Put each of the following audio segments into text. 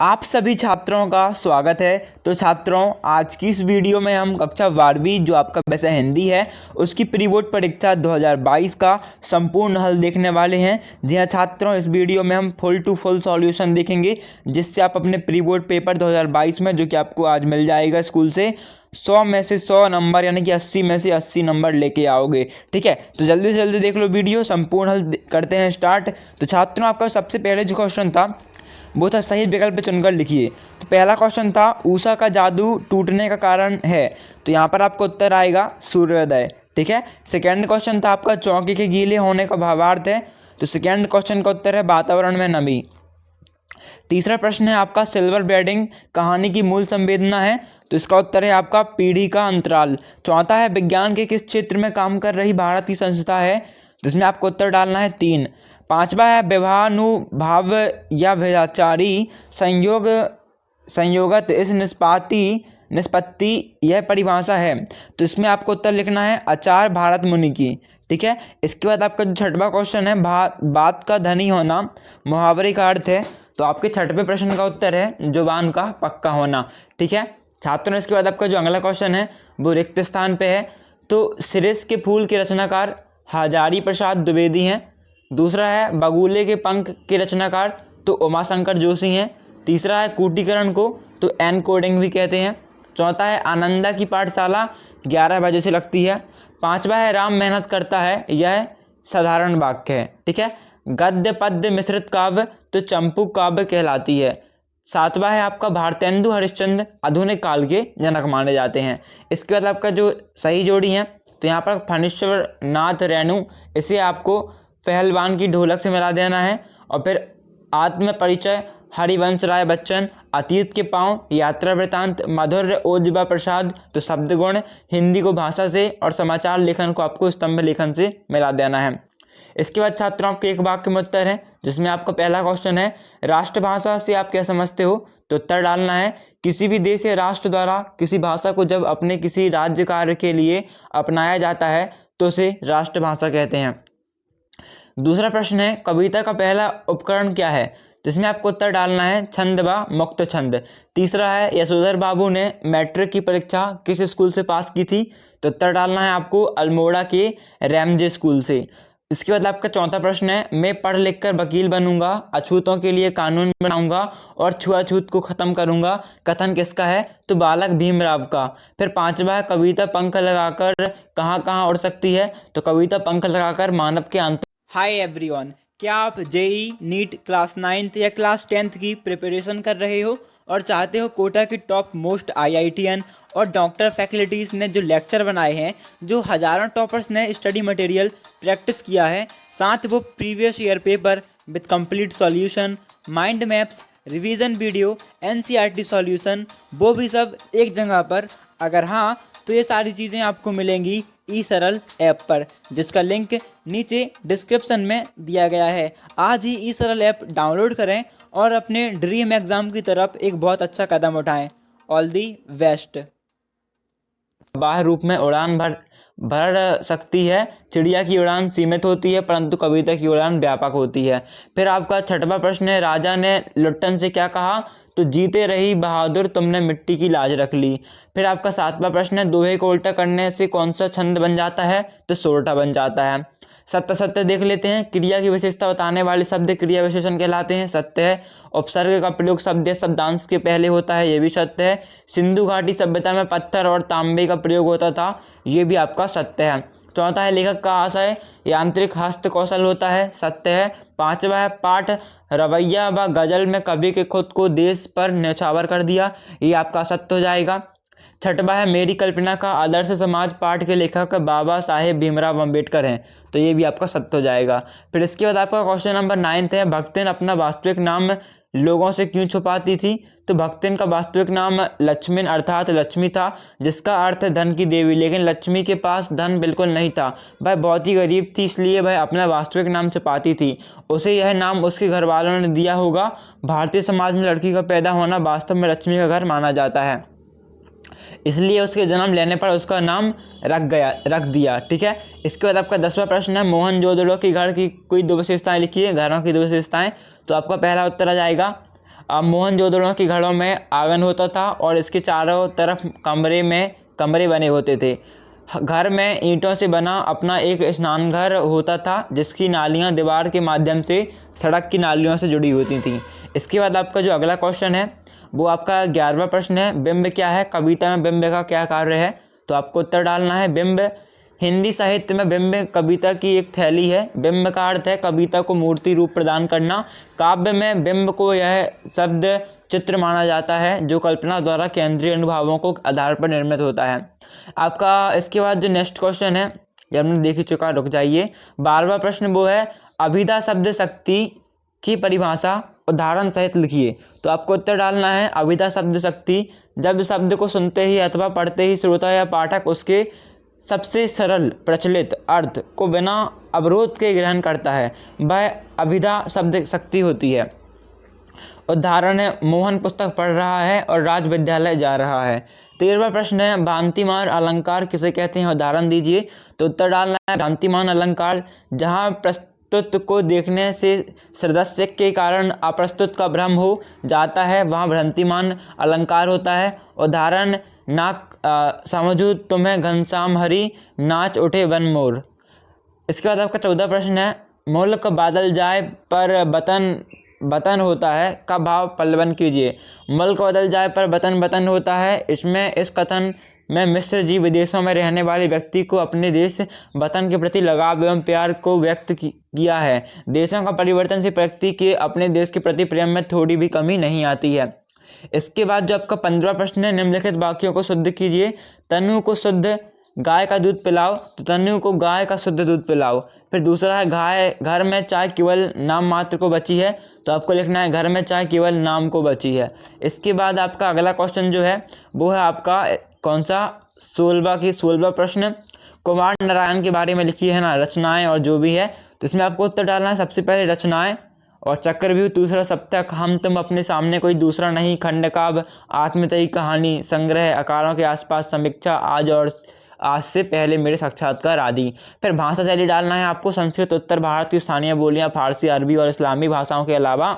आप सभी छात्रों का स्वागत है। तो छात्रों, आज की इस वीडियो में हम कक्षा 12वीं जो आपका विषय हिंदी है उसकी प्री बोर्ड परीक्षा 2022 का संपूर्ण हल देखने वाले हैं। जी हाँ छात्रों, इस वीडियो में हम फुल टू फुल सॉल्यूशन देखेंगे जिससे आप अपने प्री बोर्ड पेपर 2022 में, जो कि आपको आज मिल जाएगा स्कूल से, 100 में से 100 नंबर यानी कि 80 में से 80 नंबर लेके आओगे। ठीक है, तो जल्दी से जल्दी देख लो वीडियो, संपूर्ण हल करते हैं स्टार्ट। तो छात्रों, आपका सबसे पहले जो क्वेश्चन था वो था सही विकल्प चुनकर लिखिए। तो पहला क्वेश्चन था उषा का जादू टूटने का कारण है, तो यहाँ पर आपको उत्तर आएगा सूर्योदय। ठीक है। सेकेंड क्वेश्चन था आपका चौके के गीले होने का भावार्थ है, तो सेकेंड क्वेश्चन का उत्तर है वातावरण में नमी। तीसरा प्रश्न है आपका सिल्वर बेडिंग कहानी की मूल संवेदना है, तो इसका उत्तर है आपका पीढ़ी का अंतराल। चौथा है विज्ञान के किस क्षेत्र में काम कर रही भारत की संस्था है, जिसमें आपको उत्तर डालना है 3। पांचवा है विवाहानुभाव या व्यभिचारी संयोगत इस निष्पत्ति यह परिभाषा है, तो इसमें आपको उत्तर लिखना है आचार्य भारत मुनि की। ठीक है। इसके बाद आपका जो छठवां क्वेश्चन है बात का धनी होना मुहावरे का अर्थ है, तो आपके छठवें प्रश्न का उत्तर है जुबान का पक्का होना। ठीक है छात्रों, इसके बाद आपका जो अगला क्वेश्चन है वो रिक्त स्थान पे है। तो शिरीष के फूल के रचनाकार हजारी प्रसाद द्विवेदी हैं। दूसरा है बगुले के पंख के रचनाकार तो उमाशंकर जोशी हैं। तीसरा है कूटीकरण को तो एन कोडिंग भी कहते हैं। चौथा है आनंदा की पाठशाला 11 बजे से लगती है। पांचवा है राम मेहनत करता है, यह साधारण वाक्य है। ठीक है। गद्य पद्य मिश्रित काव्य तो चंपू काव्य कहलाती है। सातवां है आपका भारतेंदु हरिश्चंद्र आधुनिक काल के जनक माने जाते हैं। इसके बाद आपका जो सही जोड़ी है तो यहाँ पर फणीश्वर नाथ रेणु, इसे आपको पहलवान की ढोलक से मिला देना है। और फिर आत्म परिचय हरिवंश राय बच्चन, अतीत के पांव यात्रा वृतांत माधुर्य ओजबा प्रसाद, तो शब्द गुण हिंदी को भाषा से और समाचार लेखन को आपको स्तंभ लेखन से मिला देना है। इसके बाद छात्रों आपके एक वाक्य में उत्तर है, जिसमें आपका पहला क्वेश्चन है राष्ट्रभाषा से आप क्या समझते हो, तो उत्तर डालना है किसी भी देश या राष्ट्र द्वारा किसी भाषा को जब अपने किसी राज्य कार्य के लिए अपनाया जाता है तो उसे राष्ट्रभाषा कहते हैं। दूसरा प्रश्न है कविता का पहला उपकरण क्या है, जिसमें आपको उत्तर डालना है छंद व मुक्त छंद। तीसरा है यशोधर बाबू ने मैट्रिक की परीक्षा किस स्कूल से पास की थी, तो उत्तर डालना है आपको अल्मोड़ा के रैमजे स्कूल से। इसके बाद आपका चौथा प्रश्न है मैं पढ़ लिख कर वकील बनूंगा, अछूतों के लिए कानून बनाऊंगा और छुआछूत को खत्म करूंगा, कथन किसका है, तो बालक भीमराव का। फिर पांचवा है कविता पंख लगाकर कहाँ कहाँ उड़ सकती है, तो कविता पंख लगाकर मानव के अंत। हाय एवरीवन, क्या आप जेई नीट क्लास 9th या क्लास 10th की प्रिपरेशन कर रहे हो और चाहते हो कोटा की टॉप मोस्ट आईआईटीएन और डॉक्टर फैकल्टीज़ ने जो लेक्चर बनाए हैं, जो हज़ारों टॉपर्स ने स्टडी मटेरियल प्रैक्टिस किया है, साथ वो previous year paper with complete solution, mind maps, revision video, NCERT solution, वो भी सब एक जगह पर? अगर हाँ, तो ये सारी चीज़ें आपको मिलेंगी ई सरल ऐप पर, जिसका लिंक नीचे डिस्क्रिप्शन में दिया गया है। आज ही ई सरल ऐप डाउनलोड करें और अपने ड्रीम एग्ज़ाम की तरफ एक बहुत अच्छा कदम उठाएं। All the best. बाह्य रूप में उड़ान भर सकती है, चिड़िया की उड़ान सीमित होती है परंतु कविता की उड़ान व्यापक होती है। फिर आपका छठवां प्रश्न है राजा ने लुट्टन से क्या कहा, तो जीते रही बहादुर तुमने मिट्टी की लाज रख ली। फिर आपका सातवां प्रश्न है दोहे को उल्टा करने से कौन सा छंद बन जाता है, तो सोरठा बन जाता है। सत्य सत्य देख लेते हैं, क्रिया की विशेषता बताने वाले शब्द क्रिया विशेषण कहलाते हैं, सत्य है। उपसर्ग का प्रयोग शब्द या शब्दांश के पहले होता है, ये भी सत्य है। सिंधु घाटी सभ्यता में पत्थर और तांबे का प्रयोग होता था, ये भी आपका सत्य है। चौथा है लेखक का आशय यांत्रिक हस्त कौशल होता है, सत्य है। पांचवा है पाठ रवैया व गजल में कवि के खुद को देश पर न्यौछावर कर दिया, ये आपका सत्य हो जाएगा। छठवा है मेरी कल्पना का आदर्श समाज पाठ के लेखक बाबा साहेब भीमराव अम्बेडकर हैं, तो ये भी आपका सत्य हो जाएगा। फिर इसके बाद आपका क्वेश्चन नंबर 9 है भक्तिन अपना वास्तविक नाम लोगों से क्यों छुपाती थी, तो भक्तिन का वास्तविक नाम लक्ष्मीन अर्थात लक्ष्मी था, जिसका अर्थ है धन की देवी। लेकिन लक्ष्मी के पास धन बिल्कुल नहीं था, वह बहुत ही गरीब थी, इसलिए वह अपना वास्तविक नाम छुपाती थी। उसे यह नाम उसके घर वालों ने दिया होगा। भारतीय समाज में लड़की का पैदा होना वास्तव में लक्ष्मी का घर माना जाता है, इसलिए उसके जन्म लेने पर उसका नाम रख दिया। ठीक है। इसके बाद आपका 10वां प्रश्न है मोहनजोदड़ो की घर की कोई दो विशेषताएं लिखिए, घरों की दो विशेषताएं। तो आपका पहला उत्तर आ जाएगा मोहनजोदड़ो के घरों में आंगन होता था और इसके चारों तरफ कमरे बने होते थे। घर में ईंटों से बना अपना एक स्नानघर होता था जिसकी नालियां दीवार के माध्यम से सड़क की नालियों से जुड़ी होती थीं। इसके बाद आपका जो अगला क्वेश्चन है वो आपका 11वां प्रश्न है, बिंब क्या है? कविता में बिंब का क्या कार्य है? तो आपको उत्तर डालना है बिंब। हिंदी साहित्य में बिंब कविता की एक थैली है। बिंब का अर्थ है कविता को मूर्ति रूप प्रदान करना। काव्य में बिंब को यह शब्द चित्र माना जाता है जो कल्पना द्वारा केंद्रीय अनुभवों को आधार पर निर्मित होता है। आपका इसके बाद जो नेक्स्ट क्वेश्चन है ये हमने देख ही चुका, रुक जाइए। 12वां प्रश्न वो है, अभिधा शब्द शक्ति की परिभाषा उदाहरण सहित लिखिए। तो आपको उत्तर डालना है अभिधा शब्द शक्ति जब शब्द को सुनते ही अथवा पढ़ते ही श्रोता या पाठक उसके सबसे सरल प्रचलित अर्थ को बिना अवरोध के ग्रहण करता है, वह अभिधा शब्द शक्ति होती है। उदाहरण है, मोहन पुस्तक पढ़ रहा है और राज विद्यालय जा रहा है। 13वां प्रश्न है, भांतिमान अलंकार किसे कहते हैं? उदाहरण दीजिए। तो उत्तर डालना है भांतिमान अलंकार जहाँ प्रस्तुत को देखने से सदस्य के कारण अप्रस्तुत का भ्रम हो जाता है वहाँ भ्रांतिमान अलंकार होता है। उदाहरण, नाक समझू तुम्हें घनश्याम हरि नाच उठे वन मोर। इसके बाद आपका 14 प्रश्न है, मुल्क बदल जाए पर वतन होता है का भाव पल्लवन कीजिए। मुल्क बदल जाए पर वतन होता है। इसमें इस कथन में मिस्र जी विदेशों में रहने वाले व्यक्ति को अपने देश वतन के प्रति लगाव एवं प्यार को व्यक्त किया है। देशों का परिवर्तन से व्यक्ति के अपने देश के प्रति प्रेम में थोड़ी भी कमी नहीं आती है। इसके बाद जो आपका 15वां प्रश्न है, निम्नलिखित वाक्यों को शुद्ध कीजिए। तनु को शुद्ध गाय का दूध पिलाओ। तो तनु को गाय का शुद्ध दूध पिलाओ। फिर दूसरा है, घर में चाय केवल नाम मात्र को बची है। तो आपको लिखना है घर में चाय केवल नाम को बची है। इसके बाद आपका अगला क्वेश्चन जो है वो है आपका कौन सा 16वां प्रश्न, कुमार नारायण के बारे में लिखी है ना रचनाएं और जो भी है। तो इसमें आपको उत्तर डालना है सबसे पहले रचनाएं और चक्रव्यूह, दूसरा सप्तक, हम तुम अपने सामने कोई दूसरा नहीं, खंडकाव्य, आत्मतई कहानी संग्रह, अकारों के आसपास, समीक्षा, आज और आज से पहले मेरे साक्षात्कार आदि। फिर भाषा शैली डालना है आपको संस्कृत, उत्तर भारत की स्थानीय बोलियां, फारसी, अरबी और इस्लामी भाषाओं के अलावा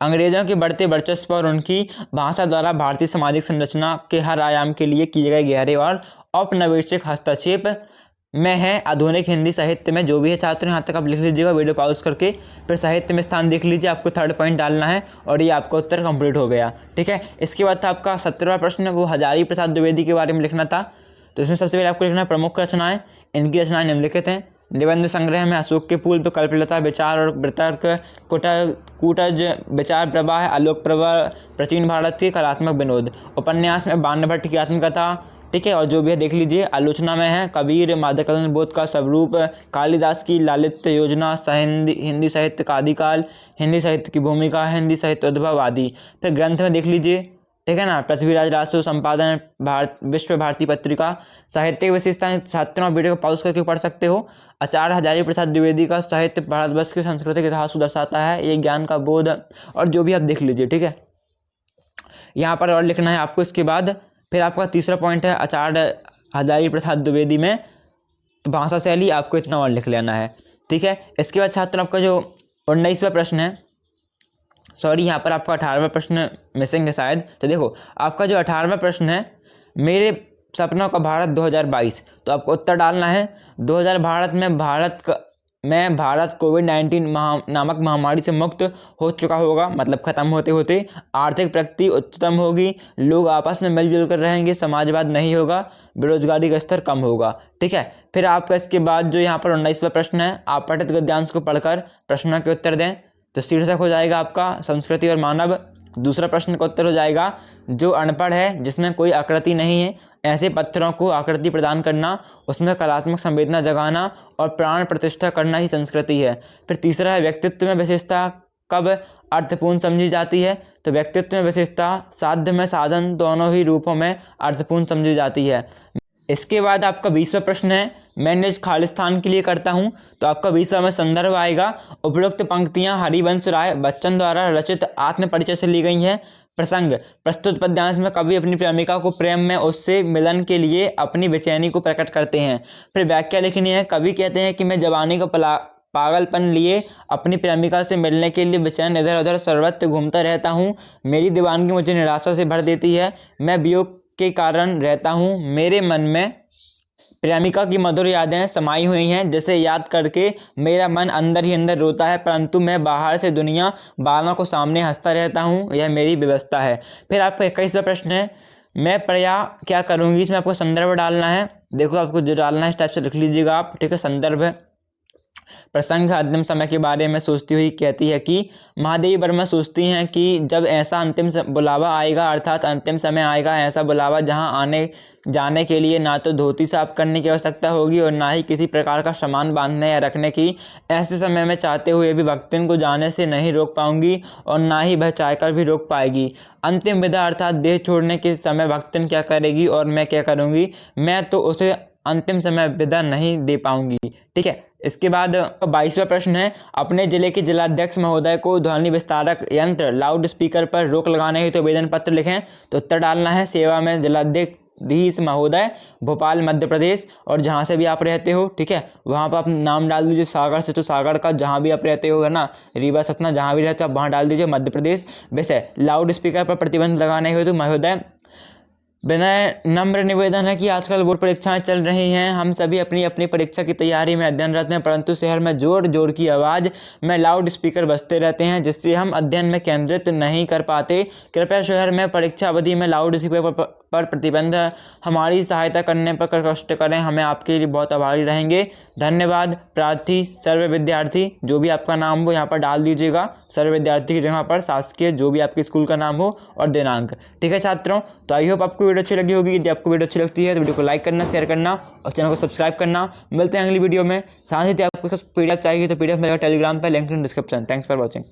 अंग्रेजों के बढ़ते वर्चस्व और उनकी भाषा द्वारा भारतीय सामाजिक संरचना के हर आयाम के लिए किए गए गहरे और औपनिवेशिक हस्तक्षेप में है। आधुनिक हिंदी साहित्य में जो भी है छात्र यहाँ तक आप लिख लीजिएगा वीडियो पॉज करके। फिर साहित्य में स्थान देख लीजिए, आपको 3rd पॉइंट डालना है और ये आपका उत्तर कंप्लीट हो गया। ठीक है, इसके बाद था आपका 17वां प्रश्न, वो हजारी प्रसाद द्विवेदी के बारे में लिखना था। तो इसमें सबसे पहले आपको लिखना है प्रमुख रचनाएं। इनकी रचनाएं निम्नलिखित हैं। निबंध संग्रह में अशोक के पूर्व, कल्पलता, विचार और वितर्क, कूटज, विचार प्रवाह, आलोक प्रवाह, प्राचीन भारत के कलात्मक विनोद। उपन्यास में बाण भट्ट की आत्मकथा। ठीक है, और जो भी है देख लीजिए। आलोचना में है कबीर, माधवकरण बोध का स्वरूप, कालिदास की लालित्य योजना, हिंदी साहित्य का आदिकाल, हिंदी साहित्य की भूमिका, हिंदी साहित्य उद्भव आदि। फिर ग्रंथ में देख लीजिए, ठीक है ना, पृथ्वीराज राजस्व संपादन, विश्व भारती पत्रिका। साहित्य विशेषताएं छात्रों वीडियो को पॉज करके पढ़ सकते हो। आचार्य हजारी प्रसाद द्विवेदी का साहित्य भारतवर्ष के सांस्कृतिक इतिहास को दर्शाता है, ये ज्ञान का बोध, और जो भी आप देख लीजिए। ठीक है, यहाँ पर और लिखना है आपको। इसके बाद फिर आपका 3रा पॉइंट है आचार्य हजारी प्रसाद द्विवेदी में भाषा शैली, आपको इतना और लिख लेना है। ठीक है, इसके बाद छात्र आपका जो 19वां प्रश्न है, सॉरी यहाँ पर आपका 18वां प्रश्न मिसिंग है शायद। तो देखो आपका जो 18वां प्रश्न है, मेरे सपनों का भारत 2022। तो आपको उत्तर डालना है 2000 भारत कोविड-19 नामक महामारी से मुक्त हो चुका होगा, मतलब खत्म होते होते आर्थिक प्रगति उच्चतम होगी, लोग आपस में मिलजुल कर रहेंगे, समाजवाद नहीं होगा, बेरोजगारी का स्तर कम होगा। ठीक है, फिर आपका इसके बाद जो यहाँ पर 19वां प्रश्न है, आप पठित गद्यांश को पढ़कर प्रश्नों के उत्तर दें। तो शीर्षक हो जाएगा आपका संस्कृति और मानव। दूसरा प्रश्न का उत्तर हो जाएगा जो अनपढ़ है, जिसमें कोई आकृति नहीं है, ऐसे पत्थरों को आकृति प्रदान करना, उसमें कलात्मक संवेदना जगाना और प्राण प्रतिष्ठा करना ही संस्कृति है। फिर तीसरा है व्यक्तित्व में विशेषता कब अर्थपूर्ण समझी जाती है। तो व्यक्तित्व में विशेषता साध्य में साधन दोनों ही रूपों में अर्थपूर्ण समझी जाती है। इसके बाद आपका 20वां प्रश्न है, मैं निज खालिस्तान के लिए करता हूँ। तो आपका 20वां में संदर्भ आएगा, उपरोक्त पंक्तियाँ हरिवंश राय बच्चन द्वारा रचित आत्मपरिचय से ली गई हैं। प्रसंग, प्रस्तुत पद्यांश में कवि अपनी प्रेमिका को प्रेम में उससे मिलन के लिए अपनी बेचैनी को प्रकट करते हैं। फिर व्याख्या लिखनी है, कवि कहते हैं कि मैं जवानी का पागलपन लिए अपनी प्रेमिका से मिलने के लिए बेचैन इधर उधर सर्वत्र घूमता रहता हूँ। मेरी दीवानगी मुझे निराशा से भर देती है। मैं वियोग के कारण रहता हूँ। मेरे मन में प्रेमिका की मधुर यादें समाई हुई हैं, जिसे याद करके मेरा मन अंदर ही अंदर रोता है, परंतु मैं बाहर से दुनिया वालों को सामने हंसता रहता हूँ। यह मेरी व्यवस्था है। फिर आपका 21वां प्रश्न है, मैं प्रया क्या करूँगी। इसमें आपको संदर्भ डालना है। देखो आपको जो डालना है इस टाइप से लिख लीजिएगा आप, ठीक है। संदर्भ है, प्रसंग अंतिम समय के बारे में सोचती हुई कहती है कि महादेवी वर्मा सोचती हैं कि जब ऐसा अंतिम बुलावा आएगा, अर्थात अंतिम समय आएगा, ऐसा बुलावा जहां आने जाने के लिए ना तो धोती साफ करने की आवश्यकता होगी और ना ही किसी प्रकार का सामान बांधने या रखने की। ऐसे समय में चाहते हुए भी भक्तिन को जाने से नहीं रोक पाऊंगी और ना ही वह चाहकर भी रोक पाएगी। अंतिम विदा अर्थात देह छोड़ने के समय भक्तिन क्या करेगी और मैं क्या करूँगी। मैं तो उसे अंतिम समय विदा नहीं दे पाऊंगी, ठीक है। इसके बाद 22वां प्रश्न है, अपने जिले के जिलाध्यक्ष महोदय को ध्वनि विस्तारक यंत्र लाउड स्पीकर पर रोक लगाने हेतु आवेदन पत्र लिखें। तो उत्तर डालना है सेवा में जिलाध्यक्ष महोदय, भोपाल मध्य प्रदेश, और जहाँ से भी आप रहते हो, ठीक है, वहाँ पर आप नाम डाल दीजिए। सागर से तो सागर का, जहाँ भी आप रहते हो, है ना, रीवा सतना, जहाँ भी रहते हो आप वहाँ डाल दीजिए मध्य प्रदेश। वैसे लाउड स्पीकर पर प्रतिबंध लगाने हेतु महोदय, विनय नम्र निवेदन है कि आजकल बोर्ड परीक्षाएं चल रही हैं। हम सभी अपनी अपनी परीक्षा की तैयारी में अध्ययनरत हैं, परंतु शहर में जोर जोर की आवाज़ में लाउड स्पीकर बजते रहते हैं, जिससे हम अध्ययन में केंद्रित नहीं कर पाते। कृपया शहर में परीक्षा अवधि में लाउड स्पीकर पर प्रतिबंध हमारी सहायता करने पर कष्ट करें। हमें आपके लिए बहुत आभारी रहेंगे। धन्यवाद। प्रार्थी सर्व विद्यार्थी, जो भी आपका नाम हो यहाँ पर डाल दीजिएगा। सर्व विद्यार्थी की जगह पर शासकीय जो भी आपके स्कूल का नाम हो और दिनांक, ठीक है छात्रों। तो आई होप आपको वीडियो अच्छी लगी होगी। यदि आपको वीडियो अच्छी लगती है तो वीडियो को लाइक करना, शेयर करना और चैनल को सब्सक्राइब करना। मिलते हैं अगली वीडियो में। साथ ही आपको PDF चाहिए तो PDF मेरा टेलीग्राम पर, link in description. Thanks for watching.